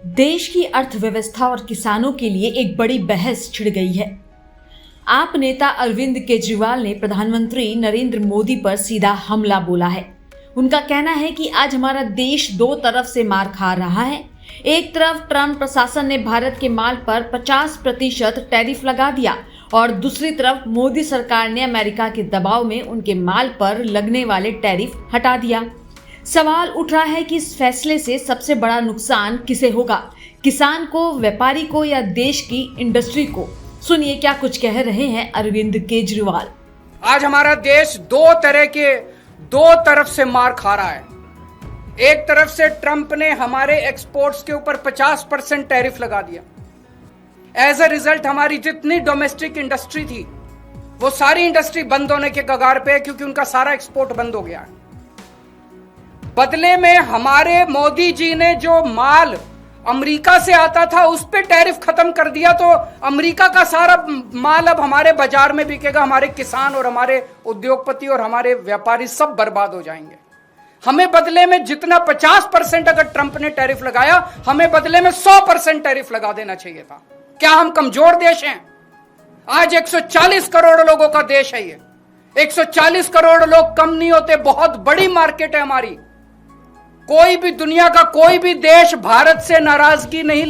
देश की अर्थव्यवस्था और किसानों के लिए एक बड़ी बहस छिड़ गई है। आप नेता अरविंद केजरीवाल ने प्रधानमंत्री नरेंद्र मोदी पर सीधा हमला बोला है। उनका कहना है कि आज हमारा देश दो तरफ से मार खा रहा है। एक तरफ ट्रंप प्रशासन ने भारत के माल पर 50% टैरिफ लगा दिया और दूसरी तरफ मोदी सरकार ने अमेरिका के दबाव में उनके माल पर लगने वाले टैरिफ हटा दिया। सवाल उठ रहा है कि इस फैसले से सबसे बड़ा नुकसान किसे होगा, किसान को, व्यापारी को या देश की इंडस्ट्री को? सुनिए क्या कुछ कह रहे हैं अरविंद केजरीवाल। आज हमारा देश दो तरफ से मार खा रहा है। एक तरफ से ट्रंप ने हमारे एक्सपोर्ट्स के ऊपर 50% टैरिफ लगा दिया। एज अ रिजल्ट हमारी जितनी डोमेस्टिक इंडस्ट्री थी वो सारी इंडस्ट्री बंद होने के कगार पे है, क्योंकि उनका सारा एक्सपोर्ट बंद हो गया है। बदले में हमारे मोदी जी ने जो माल अमेरिका से आता था उस पे टैरिफ खत्म कर दिया, तो अमेरिका का सारा माल अब हमारे बाजार में बिकेगा। हमारे किसान और हमारे उद्योगपति और हमारे व्यापारी सब बर्बाद हो जाएंगे। हमें बदले में जितना 50% अगर ट्रंप ने टैरिफ लगाया, हमें बदले में 100% टैरिफ लगा देना चाहिए था। क्या हम कमजोर देश हैं? आज 140 करोड़ लोगों का देश है ये। 140 करोड़ लोग कम नहीं होते, बहुत बड़ी मार्केट है हमारी। कोई भी दुनिया का कोई भी देश भारत से नाराजगी नहीं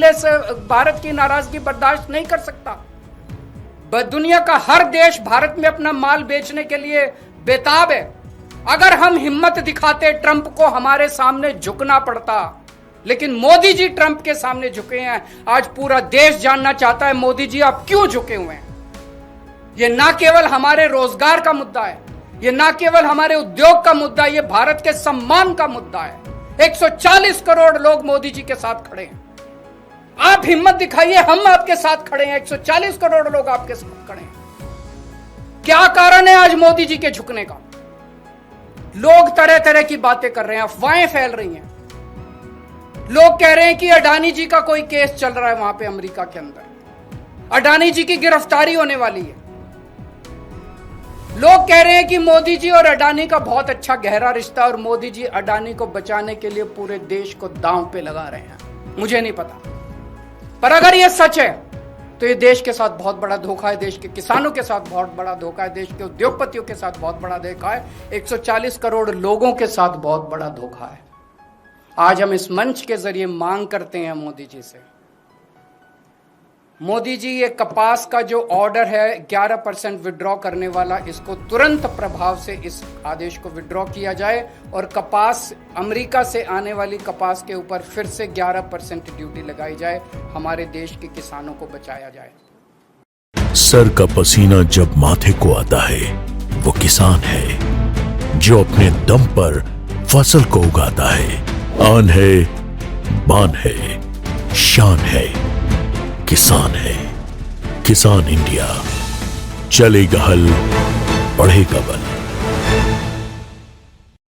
भारत की नाराजगी बर्दाश्त नहीं कर सकता। दुनिया का हर देश भारत में अपना माल बेचने के लिए बेताब है। अगर हम हिम्मत दिखाते, ट्रंप को हमारे सामने झुकना पड़ता, लेकिन मोदी जी ट्रंप के सामने झुके हैं। आज पूरा देश जानना चाहता है मोदी जी आप क्यों झुके हुए हैं। ये ना केवल हमारे रोजगार का मुद्दा है, ये ना केवल हमारे उद्योग का मुद्दा है, ये भारत के सम्मान का मुद्दा है। 140 करोड़ लोग मोदी जी के साथ खड़े हैं। आप हिम्मत दिखाइए, हम आपके साथ खड़े हैं। 140 करोड़ लोग आपके साथ खड़े हैं। क्या कारण है आज मोदी जी के झुकने का? लोग तरह तरह की बातें कर रहे हैं, अफवाहें फैल रही हैं। लोग कह रहे हैं कि अडानी जी का कोई केस चल रहा है वहां पे अमेरिका के अंदर, अडानी जी की गिरफ्तारी होने वाली है। लोग कह रहे हैं कि मोदी जी और अडानी का बहुत अच्छा गहरा रिश्ता और मोदी जी अडानी को बचाने के लिए पूरे देश को दांव पे लगा रहे हैं। मुझे नहीं पता, पर अगर ये सच है तो ये देश के साथ बहुत बड़ा धोखा है, देश के किसानों के साथ बहुत बड़ा धोखा है, देश के उद्योगपतियों के साथ बहुत बड़ा धोखा है, 140 करोड़ लोगों के साथ बहुत बड़ा धोखा है। आज हम इस मंच के जरिए मांग करते हैं मोदी जी से, मोदी जी ये कपास का जो ऑर्डर है 11% विड्रॉ करने वाला, इसको तुरंत प्रभाव से इस आदेश को विड्रॉ किया जाए और कपास अमेरिका से आने वाली कपास के ऊपर फिर से 11% ड्यूटी लगाई जाए। हमारे देश के किसानों को बचाया जाए। सर का पसीना जब माथे को आता है वो किसान है जो अपने दम पर फसल को उगाता है। आन है, बान है, शान है, किसान है। किसान इंडिया, चलेगा हल, बढ़ेगा बल।